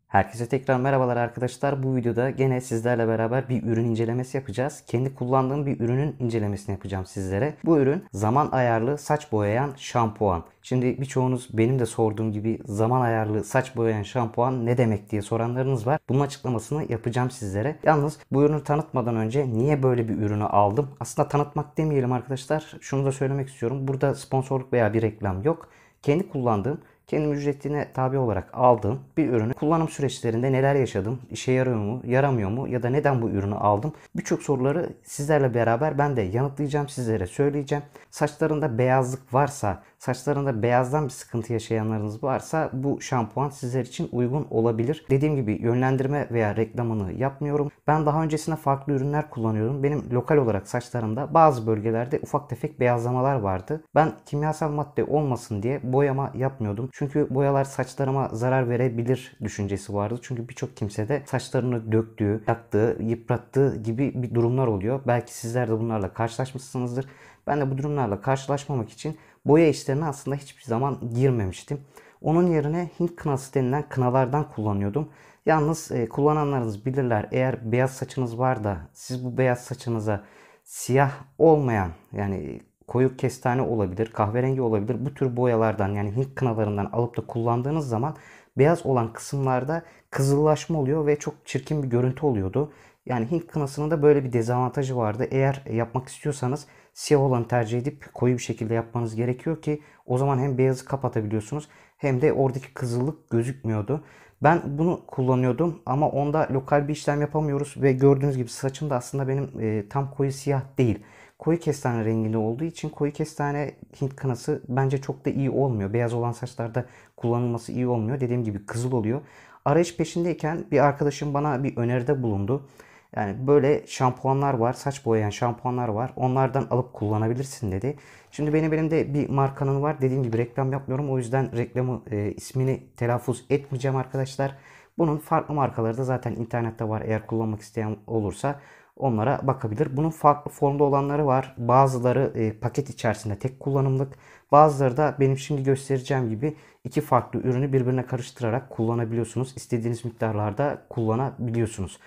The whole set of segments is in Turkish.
Herkese tekrar merhabalar arkadaşlar. Bu videoda gene sizlerle beraber bir ürün incelemesi yapacağız. Kendi kullandığım bir ürünün incelemesini yapacağım sizlere. Bu ürün zaman ayarlı saç boyayan şampuan. Şimdi birçoğunuz benim de sorduğum gibi zaman ayarlı saç boyayan şampuan ne demek diye soranlarınız var. Bunun açıklamasını yapacağım sizlere. Yalnız bu ürünü tanıtmadan önce niye böyle bir ürünü aldım? Aslında tanıtmak demeyelim arkadaşlar. Şunu da söylemek istiyorum. Burada sponsorluk veya bir reklam yok. Kendi kullandığım, kendim ücretine tabi olarak aldığım bir ürünü kullanım süreçlerinde neler yaşadım, işe yarıyor mu, yaramıyor mu ya da neden bu ürünü aldım? Birçok soruları sizlerle beraber ben de yanıtlayacağım, sizlere söyleyeceğim. Saçlarında beyazlık varsa, saçlarında beyazdan bir sıkıntı yaşayanlarınız varsa bu şampuan sizler için uygun olabilir. Dediğim gibi yönlendirme veya reklamını yapmıyorum. Ben daha öncesinde farklı ürünler kullanıyordum. Benim lokal olarak saçlarımda bazı bölgelerde ufak tefek beyazlamalar vardı. Ben kimyasal madde olmasın diye boyama yapmıyordum. Çünkü boyalar saçlarıma zarar verebilir düşüncesi vardı. Çünkü birçok kimse de saçlarını döktüğü, yaktığı, yıprattığı gibi bir durumlar oluyor. Belki sizler de bunlarla karşılaşmışsınızdır. Ben de bu durumlarla karşılaşmamak için boya işlerine aslında hiçbir zaman girmemiştim. Onun yerine Hint kınası denilen kınalardan kullanıyordum. Yalnız kullananlarınız bilirler, eğer beyaz saçınız var da siz bu beyaz saçınıza siyah olmayan, yani koyu kestane olabilir, kahverengi olabilir, bu tür boyalardan, yani Hint kınalarından alıp da kullandığınız zaman beyaz olan kısımlarda kızıllaşma oluyor ve çok çirkin bir görüntü oluyordu. Yani Hint kınasının da böyle bir dezavantajı vardı. Eğer yapmak istiyorsanız siyah olanı tercih edip koyu bir şekilde yapmanız gerekiyor ki o zaman hem beyazı kapatabiliyorsunuz hem de oradaki kızıllık gözükmüyordu. Ben bunu kullanıyordum ama onda lokal bir işlem yapamıyoruz ve gördüğünüz gibi saçım da aslında benim tam koyu siyah değil. Koyu kestane renginde olduğu için koyu kestane Hint kınası bence çok da iyi olmuyor. Beyaz olan saçlarda kullanılması iyi olmuyor. Dediğim gibi kızıl oluyor. Arayış peşindeyken bir arkadaşım bana bir öneride bulundu. Yani böyle şampuanlar var, saç boyayan şampuanlar var. Onlardan alıp kullanabilirsin dedi. Şimdi benim elimde bir markanın var. Dediğim gibi reklam yapmıyorum. O yüzden reklamı ismini telaffuz etmeyeceğim arkadaşlar. Bunun farklı markaları da zaten internette var. Eğer kullanmak isteyen olursa onlara bakabilir. Bunun farklı formda olanları var. Bazıları paket içerisinde tek kullanımlık. Bazıları da benim şimdi göstereceğim gibi iki farklı ürünü birbirine karıştırarak kullanabiliyorsunuz. İstediğiniz miktarlarda kullanabiliyorsunuz.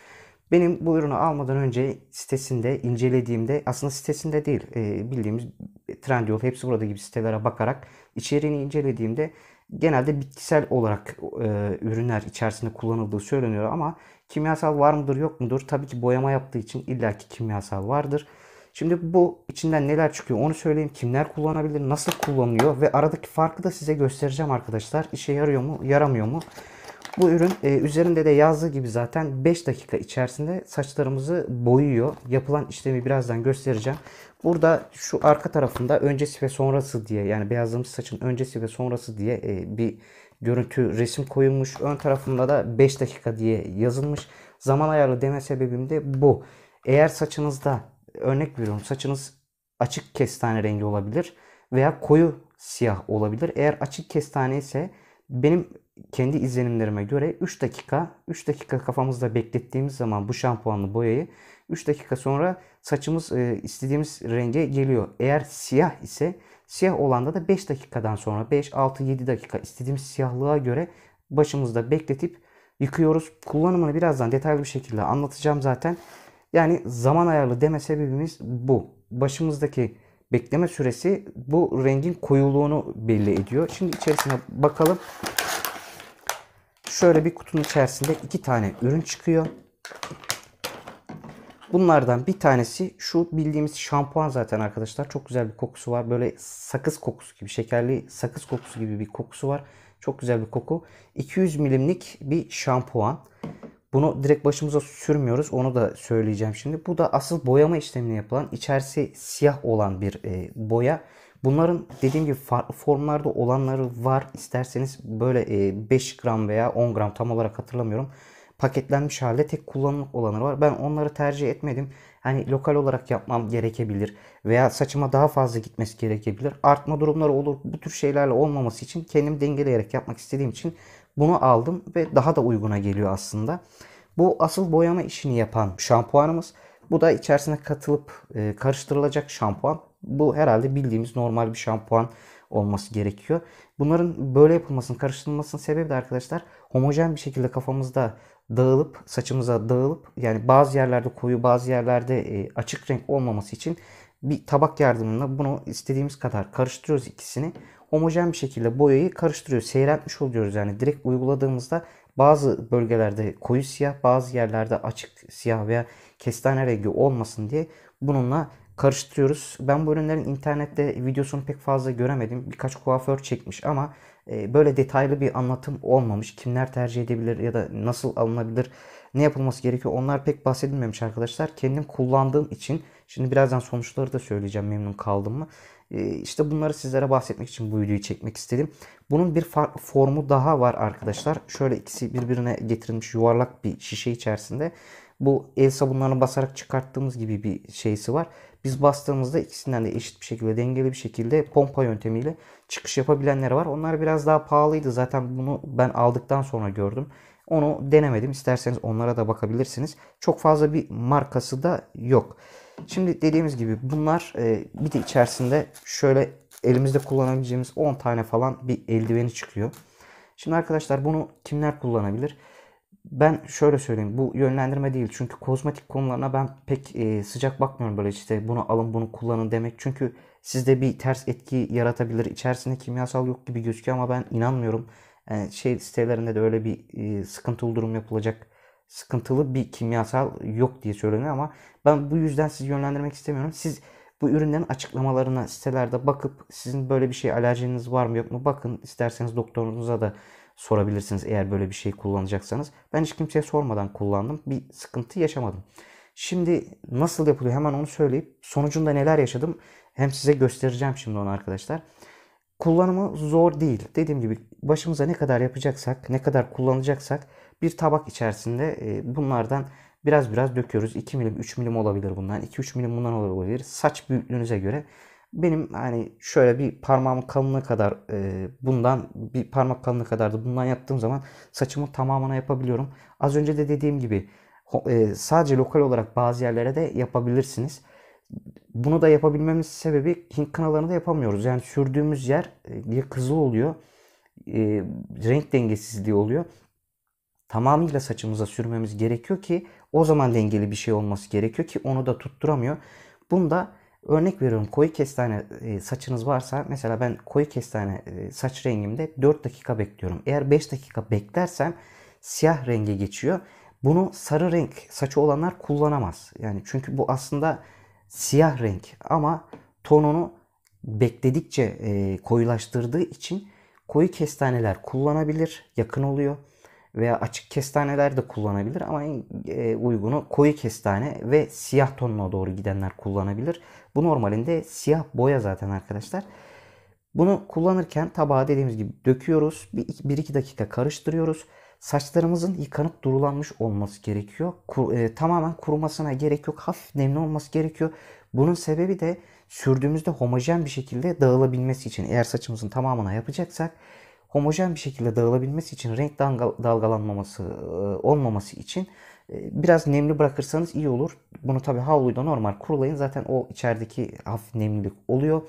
Benim bu ürünü almadan önce sitesinde incelediğimde, aslında sitesinde değil, bildiğimiz Trendyol, hepsi burada gibi sitelere bakarak içeriğini incelediğimde genelde bitkisel olarak ürünler içerisinde kullanıldığı söyleniyor ama kimyasal var mıdır yok mudur? Tabii ki boyama yaptığı için illaki kimyasal vardır. Şimdi bu içinden neler çıkıyor onu söyleyeyim. Kimler kullanabilir, nasıl kullanılıyor ve aradaki farkı da size göstereceğim arkadaşlar. İşe yarıyor mu, yaramıyor mu? Bu ürün üzerinde de yazdığı gibi zaten 5 dakika içerisinde saçlarımızı boyuyor. Yapılan işlemi birazdan göstereceğim. Burada şu arka tarafında öncesi ve sonrası diye, yani beyazlamış saçın öncesi ve sonrası diye bir görüntü, resim koyulmuş. Ön tarafında da 5 dakika diye yazılmış. Zaman ayarlı deme sebebim de bu. Eğer saçınızda, örnek veriyorum, saçınız açık kestane rengi olabilir veya koyu siyah olabilir. Eğer açık kestane ise benim kendi izlenimlerime göre 3 dakika kafamızda beklettiğimiz zaman bu şampuanlı boyayı 3 dakika sonra saçımız istediğimiz renge geliyor. Eğer siyah ise siyah olanda da 5 dakikadan sonra 5, 6, 7 dakika istediğimiz siyahlığa göre başımızda bekletip yıkıyoruz. Kullanımını birazdan detaylı bir şekilde anlatacağım zaten. Yani zaman ayarlı deme sebebimiz bu. Başımızdaki bekleme süresi bu rengin koyuluğunu belli ediyor. Şimdi içerisine bakalım. Şöyle bir kutunun içerisinde 2 tane ürün çıkıyor. Bunlardan bir tanesi şu bildiğimiz şampuan zaten arkadaşlar. Çok güzel bir kokusu var. Böyle sakız kokusu gibi, şekerli sakız kokusu gibi bir kokusu var. Çok güzel bir koku. 200 milimlik bir şampuan. Bunu direkt başımıza sürmüyoruz. Onu da söyleyeceğim şimdi. Bu da asıl boyama işlemini yapılan, içerisi siyah olan bir boya. Bunların dediğim gibi farklı formlarda olanları var. İsterseniz böyle 5 gram veya 10 gram, tam olarak hatırlamıyorum, paketlenmiş halde tek kullanımlık olanları var. Ben onları tercih etmedim. Hani lokal olarak yapmam gerekebilir veya saçıma daha fazla gitmesi gerekebilir. Artma durumları olur. Bu tür şeylerle olmaması için kendimi dengeleyerek yapmak istediğim için bunu aldım ve daha da uyguna geliyor aslında. Bu asıl boyama işini yapan şampuanımız. Bu da içerisine katılıp karıştırılacak şampuan. Bu herhalde bildiğimiz normal bir şampuan olması gerekiyor. Bunların böyle yapılmasının, karıştırılmasının sebebi de arkadaşlar homojen bir şekilde kafamızda dağılıp, saçımıza dağılıp, yani bazı yerlerde koyu, bazı yerlerde açık renk olmaması için bir tabak yardımıyla bunu istediğimiz kadar karıştırıyoruz ikisini. Homojen bir şekilde boyayı karıştırıyoruz. Seyreltmiş oluyoruz yani. Direkt uyguladığımızda bazı bölgelerde koyu siyah, bazı yerlerde açık siyah veya kestane rengi olmasın diye bununla karıştırıyoruz. Ben bu ürünlerin internette videosunu pek fazla göremedim. Birkaç kuaför çekmiş ama böyle detaylı bir anlatım olmamış. Kimler tercih edebilir ya da nasıl alınabilir, ne yapılması gerekiyor, onlar pek bahsedilmemiş arkadaşlar. Kendim kullandığım için, şimdi birazdan sonuçları da söyleyeceğim, memnun kaldım mı. İşte bunları sizlere bahsetmek için bu videoyu çekmek istedim. Bunun bir farklı formu daha var arkadaşlar. Şöyle ikisi birbirine getirilmiş yuvarlak bir şişe içerisinde. Bu el sabunlarını basarak çıkarttığımız gibi bir şeysi var. Biz bastığımızda ikisinden de eşit bir şekilde, dengeli bir şekilde pompa yöntemiyle çıkış yapabilenleri var. Onlar biraz daha pahalıydı. Zaten bunu ben aldıktan sonra gördüm. Onu denemedim. İsterseniz onlara da bakabilirsiniz. Çok fazla bir markası da yok. Şimdi dediğimiz gibi bunlar bir de içerisinde şöyle elimizde kullanabileceğimiz 10 tane falan bir eldiveni çıkıyor. Şimdi arkadaşlar bunu kimler kullanabilir? Ben şöyle söyleyeyim, bu yönlendirme değil, çünkü kozmetik konularına ben pek sıcak bakmıyorum, böyle işte bunu alın bunu kullanın demek, çünkü sizde bir ters etki yaratabilir. İçerisinde kimyasal yok gibi gözüküyor ama ben inanmıyorum. Yani şey sitelerinde de öyle bir sıkıntılı durum yapılacak, sıkıntılı bir kimyasal yok diye söyleniyor ama ben bu yüzden sizi yönlendirmek istemiyorum. Siz bu ürünlerin açıklamalarına sitelerde bakıp sizin böyle bir şey, alerjiniz var mı yok mu bakın. İsterseniz doktorunuza da sorabilirsiniz eğer böyle bir şey kullanacaksanız. Ben hiç kimseye sormadan kullandım. Bir sıkıntı yaşamadım. Şimdi nasıl yapılıyor hemen onu söyleyip sonucunda neler yaşadım hem size göstereceğim şimdi onu arkadaşlar. Kullanımı zor değil. Dediğim gibi başımıza ne kadar yapacaksak, ne kadar kullanacaksak bir tabak içerisinde bunlardan biraz biraz döküyoruz. 2 milim, 3 milim olabilir bundan. 2-3 milim bundan olabilir. Saç büyüklüğünüze göre. Benim hani şöyle bir parmağımın kalınlığı kadar bundan, bir parmak kalınlığı kadar da bundan yaptığım zaman saçımın tamamına yapabiliyorum. Az önce de dediğim gibi sadece lokal olarak bazı yerlere de yapabilirsiniz. Bunu da yapabilmemiz sebebi Hint kınalarında yapamıyoruz. Yani sürdüğümüz yer ya kızıl oluyor, renk dengesizliği oluyor. Tamamıyla saçımıza sürmemiz gerekiyor ki o zaman dengeli bir şey olması gerekiyor ki onu da tutturamıyor. Bunda örnek veriyorum, koyu kestane saçınız varsa, mesela ben koyu kestane saç rengimde 4 dakika bekliyorum. Eğer 5 dakika beklersem siyah renge geçiyor. Bunu sarı renk saçı olanlar kullanamaz. Yani çünkü bu aslında siyah renk ama tonunu bekledikçe koyulaştırdığı için koyu kestaneler kullanabilir, yakın oluyor. Veya açık kestaneler de kullanabilir ama en uygunu koyu kestane ve siyah tonuna doğru gidenler kullanabilir. Bu normalinde siyah boya zaten arkadaşlar. Bunu kullanırken tabağa dediğimiz gibi döküyoruz. 1-2 dakika karıştırıyoruz. Saçlarımızın yıkanıp durulanmış olması gerekiyor. Tamamen kurumasına gerek yok. Hafif nemli olması gerekiyor. Bunun sebebi de sürdüğümüzde homojen bir şekilde dağılabilmesi için. Eğer saçımızın tamamına yapacaksak homojen bir şekilde dağılabilmesi için, renk dalgalanmaması olmaması için biraz nemli bırakırsanız iyi olur. Bunu tabi havluyla normal kurulayın. Zaten o içerideki hafif nemlilik oluyor.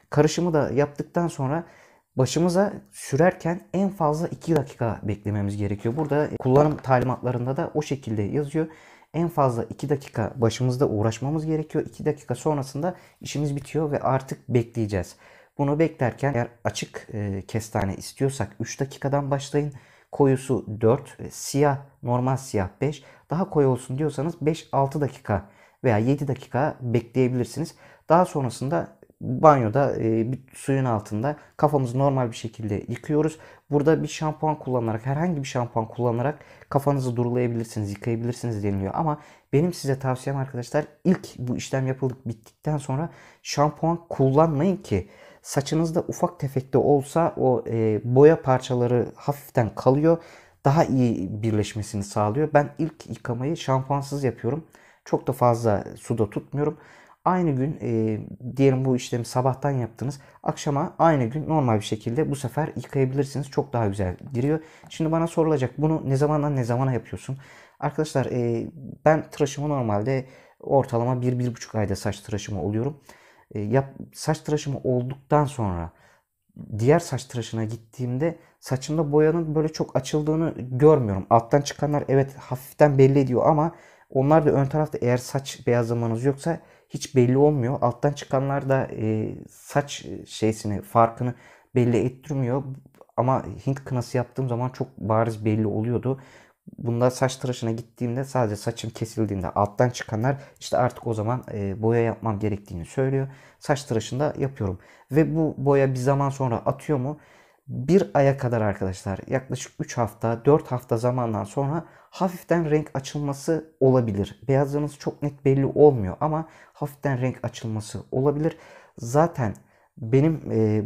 Karışımı da yaptıktan sonra başımıza sürerken en fazla 2 dakika beklememiz gerekiyor. Burada kullanım talimatlarında da o şekilde yazıyor. En fazla 2 dakika başımızda uğraşmamız gerekiyor. 2 dakika sonrasında işimiz bitiyor ve artık bekleyeceğiz. Bunu beklerken eğer açık kestane istiyorsak 3 dakikadan başlayın. Koyusu 4, siyah, normal siyah 5. Daha koyu olsun diyorsanız 5-6 dakika veya 7 dakika bekleyebilirsiniz. Daha sonrasında banyoda bir suyun altında kafamızı normal bir şekilde yıkıyoruz. Burada bir şampuan kullanarak, herhangi bir şampuan kullanarak kafanızı durulayabilirsiniz, yıkayabilirsiniz deniliyor. Ama benim size tavsiyem arkadaşlar, ilk bu işlem yapıldık bittikten sonra şampuan kullanmayın ki saçınızda ufak tefek de olsa o boya parçaları hafiften kalıyor. Daha iyi birleşmesini sağlıyor. Ben ilk yıkamayı şampuansız yapıyorum. Çok da fazla suda tutmuyorum. Aynı gün diyelim bu işlemi sabahtan yaptınız. Akşama aynı gün normal bir şekilde bu sefer yıkayabilirsiniz. Çok daha güzel giriyor. Şimdi bana sorulacak, bunu ne zamandan ne zamana yapıyorsun? Arkadaşlar ben tıraşımı normalde ortalama 1-1,5 ayda saç tıraşımı oluyorum. saç tıraşımı olduktan sonra diğer saç tıraşına gittiğimde saçımda boyanın böyle çok açıldığını görmüyorum. Alttan çıkanlar evet hafiften belli ediyor ama onlar da ön tarafta eğer saç beyazlamanız yoksa hiç belli olmuyor. Alttan çıkanlar da saç şeysini farkını belli ettirmiyor. Ama Hint kınası yaptığım zaman çok bariz belli oluyordu. Bunda saç tıraşına gittiğimde sadece saçım kesildiğinde alttan çıkanlar işte artık o zaman boya yapmam gerektiğini söylüyor. Saç tıraşında yapıyorum. Ve bu boya bir zaman sonra atıyor mu? Bir aya kadar arkadaşlar yaklaşık 3 hafta 4 hafta zamandan sonra hafiften renk açılması olabilir. Beyazlarınız çok net belli olmuyor ama hafiften renk açılması olabilir. Zaten benim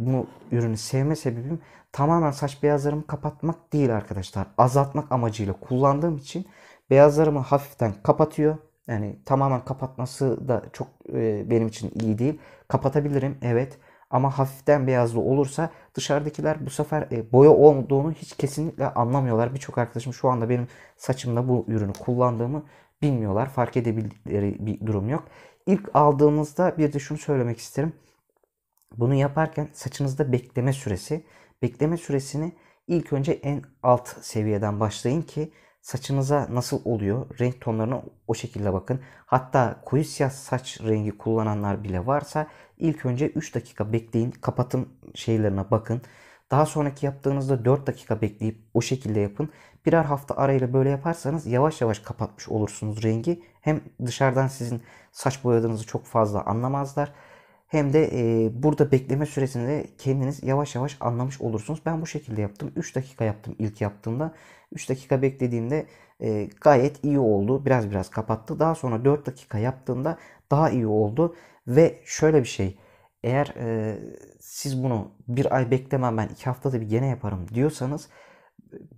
bu ürünü sevme sebebim tamamen saç beyazlarımı kapatmak değil arkadaşlar. Azaltmak amacıyla kullandığım için beyazlarımı hafiften kapatıyor. Yani tamamen kapatması da çok benim için iyi değil. Kapatabilirim evet. Ama hafiften beyazlı olursa dışarıdakiler bu sefer boya olduğunu hiç kesinlikle anlamıyorlar. Birçok arkadaşım şu anda benim saçımda bu ürünü kullandığımı bilmiyorlar. Fark edebildikleri bir durum yok. İlk aldığınızda bir de şunu söylemek isterim. Bunu yaparken saçınızda bekleme süresi. Bekleme süresini ilk önce en alt seviyeden başlayın ki saçınıza nasıl oluyor? Renk tonlarına o şekilde bakın. Hatta koyu siyah saç rengi kullananlar bile varsa ilk önce 3 dakika bekleyin. Kapatım şeylerine bakın. Daha sonraki yaptığınızda 4 dakika bekleyip o şekilde yapın. Birer hafta arayla böyle yaparsanız yavaş yavaş kapatmış olursunuz rengi. Hem dışarıdan sizin saç boyadığınızı çok fazla anlamazlar. Hem de burada bekleme süresinde kendiniz yavaş yavaş anlamış olursunuz. Ben bu şekilde yaptım. 3 dakika yaptım ilk yaptığımda. 3 dakika beklediğimde gayet iyi oldu. Biraz biraz kapattı. Daha sonra 4 dakika yaptığımda daha iyi oldu. Ve şöyle bir şey. Eğer siz bunu bir ay beklemem ben 2 haftada bir gene yaparım diyorsanız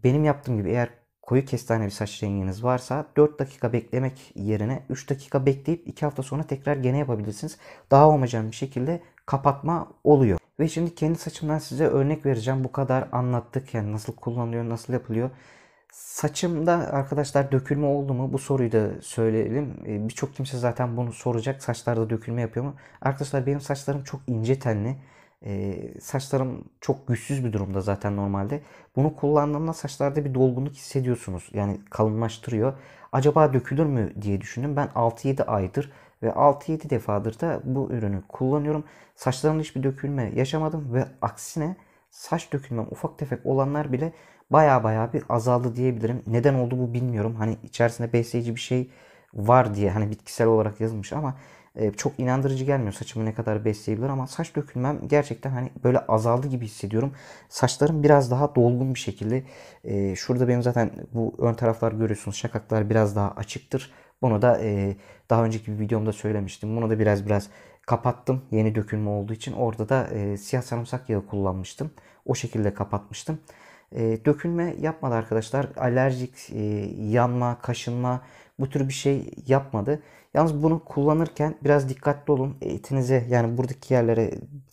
benim yaptığım gibi eğer koyu kestane bir saç renginiz varsa 4 dakika beklemek yerine 3 dakika bekleyip 2 hafta sonra tekrar gene yapabilirsiniz. Daha homojen bir şekilde kapatma oluyor. Ve şimdi kendi saçımdan size örnek vereceğim. Bu kadar anlattık yani nasıl kullanılıyor, nasıl yapılıyor. Saçımda arkadaşlar dökülme oldu mu? Bu soruyu da söyleyelim. Birçok kimse zaten bunu soracak. Saçlarda dökülme yapıyor mu? Arkadaşlar benim saçlarım çok ince tenli. Saçlarım çok güçsüz bir durumda zaten normalde. Bunu kullandığımda saçlarda bir dolgunluk hissediyorsunuz. Yani kalınlaştırıyor. Acaba dökülür mü diye düşündüm. Ben 6-7 aydır ve 6-7 defadır da bu ürünü kullanıyorum. Saçlarımda hiçbir dökülme yaşamadım ve aksine saç dökülmem ufak tefek olanlar bile baya baya bir azaldı diyebilirim. Neden oldu bu bilmiyorum. Hani içerisinde besleyici bir şey var diye hani bitkisel olarak yazılmış ama çok inandırıcı gelmiyor saçımı ne kadar besleyebilir ama saç dökülmem gerçekten hani böyle azaldı gibi hissediyorum. Saçlarım biraz daha dolgun bir şekilde. Şurada benim zaten bu ön taraflar görüyorsunuz şakaklar biraz daha açıktır. Bunu da daha önceki bir videomda söylemiştim. Bunu da biraz kapattım yeni dökülme olduğu için. Orada da siyah sarımsak yağı kullanmıştım. O şekilde kapatmıştım. Dökülme yapmadı arkadaşlar. Alerjik, yanma, kaşınma bu tür bir şey yapmadı. Yalnız bunu kullanırken biraz dikkatli olun. Etinize yani buradaki yerlere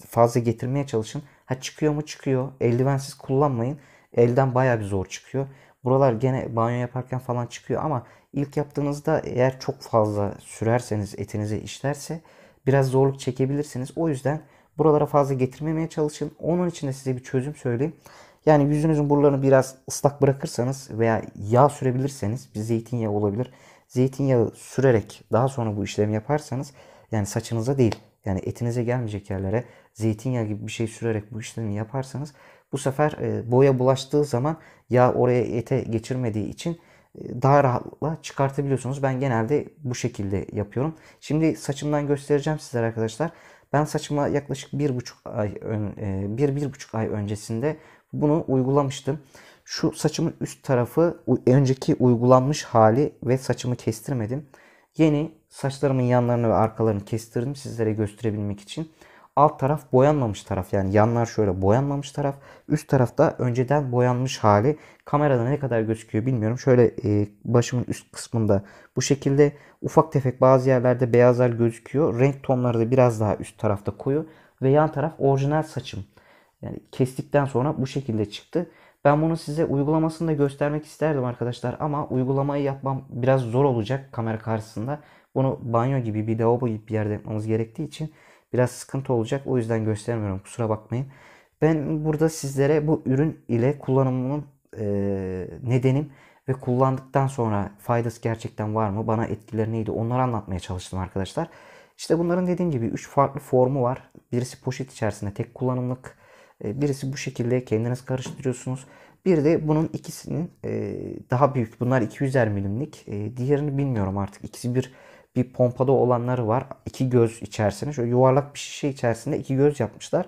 fazla getirmeye çalışın. Ha çıkıyor mu çıkıyor. Eldivensiz kullanmayın. Elden baya bir zor çıkıyor. Buralar gene banyo yaparken falan çıkıyor ama ilk yaptığınızda eğer çok fazla sürerseniz etinize işlerse biraz zorluk çekebilirsiniz. O yüzden buralara fazla getirmemeye çalışın. Onun için de size bir çözüm söyleyeyim. Yani yüzünüzün buralarını biraz ıslak bırakırsanız veya yağ sürebilirseniz bir zeytinyağı olabilir. Zeytinyağı sürerek daha sonra bu işlemi yaparsanız yani saçınıza değil yani etinize gelmeyecek yerlere zeytinyağı gibi bir şey sürerek bu işlemi yaparsanız bu sefer boya bulaştığı zaman yağ oraya ete geçirmediği için daha rahatlıkla çıkartabiliyorsunuz. Ben genelde bu şekilde yapıyorum. Şimdi saçımdan göstereceğim sizlere arkadaşlar. Ben saçıma yaklaşık 1,5 ay öncesinde bunu uygulamıştım. Şu saçımın üst tarafı önceki uygulanmış hali ve saçımı kestirmedim. Yeni saçlarımın yanlarını ve arkalarını kestirdim sizlere gösterebilmek için. Alt taraf boyanmamış taraf yani yanlar şöyle boyanmamış taraf. Üst tarafta önceden boyanmış hali. Kamerada ne kadar gözüküyor bilmiyorum. Şöyle başımın üst kısmında bu şekilde ufak tefek bazı yerlerde beyazlar gözüküyor. Renk tonları da biraz daha üst tarafta koyu. Ve yan taraf orijinal saçım. Yani kestikten sonra bu şekilde çıktı. Ben bunu size uygulamasını da göstermek isterdim arkadaşlar ama uygulamayı yapmam biraz zor olacak kamera karşısında. Bunu banyo gibi bir lavabo gibi bir yerde yapmamız gerektiği için biraz sıkıntı olacak. O yüzden göstermiyorum. Kusura bakmayın. Ben burada sizlere bu ürün ile kullanımının nedenim ve kullandıktan sonra faydası gerçekten var mı? Bana etkileri neydi? Onları anlatmaya çalıştım arkadaşlar. İşte bunların dediğim gibi 3 farklı formu var. Birisi poşet içerisinde tek kullanımlık. Birisi bu şekilde kendiniz karıştırıyorsunuz. Bir de bunun ikisinin daha büyük. Bunlar 200'er milimlik. Diğerini bilmiyorum artık. İkisi bir pompada olanları var. İki göz içerisine. Şöyle yuvarlak bir şişe içerisinde iki göz yapmışlar.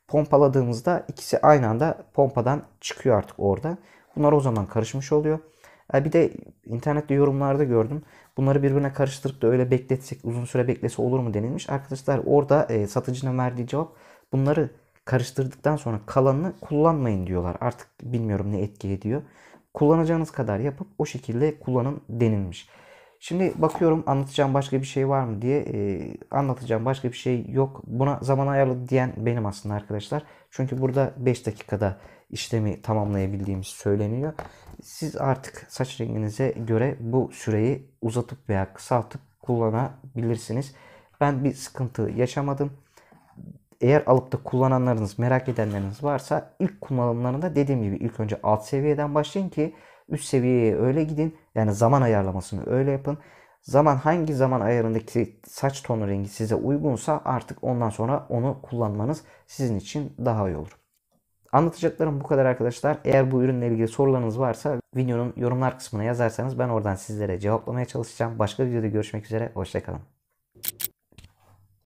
Pompaladığımızda ikisi aynı anda pompadan çıkıyor artık orada. Bunlar o zaman karışmış oluyor. Bir de internette yorumlarda gördüm. Bunları birbirine karıştırıp da öyle bekletsek, uzun süre beklese olur mu denilmiş. Arkadaşlar orada satıcının verdiği cevap, bunları karıştırdıktan sonra kalanını kullanmayın diyorlar. Artık bilmiyorum ne etki ediyor. Kullanacağınız kadar yapıp o şekilde kullanın denilmiş. Şimdi bakıyorum anlatacağım başka bir şey var mı diye. Anlatacağım başka bir şey yok. Buna zaman ayarlı diyen benim aslında arkadaşlar. Çünkü burada 5 dakikada işlemi tamamlayabildiğimiz söyleniyor. Siz artık saç renginize göre bu süreyi uzatıp veya kısaltıp kullanabilirsiniz. Ben bir sıkıntı yaşamadım. Eğer alıp da kullananlarınız, merak edenleriniz varsa ilk kullanımlarında dediğim gibi ilk önce alt seviyeden başlayın ki üst seviyeye öyle gidin. Yani zaman ayarlamasını öyle yapın. Hangi zaman ayarındaki saç tonu rengi size uygunsa artık ondan sonra onu kullanmanız sizin için daha iyi olur. Anlatacaklarım bu kadar arkadaşlar. Eğer bu ürünle ilgili sorularınız varsa videonun yorumlar kısmına yazarsanız ben oradan sizlere cevaplamaya çalışacağım. Başka videoda görüşmek üzere. Hoşça kalın.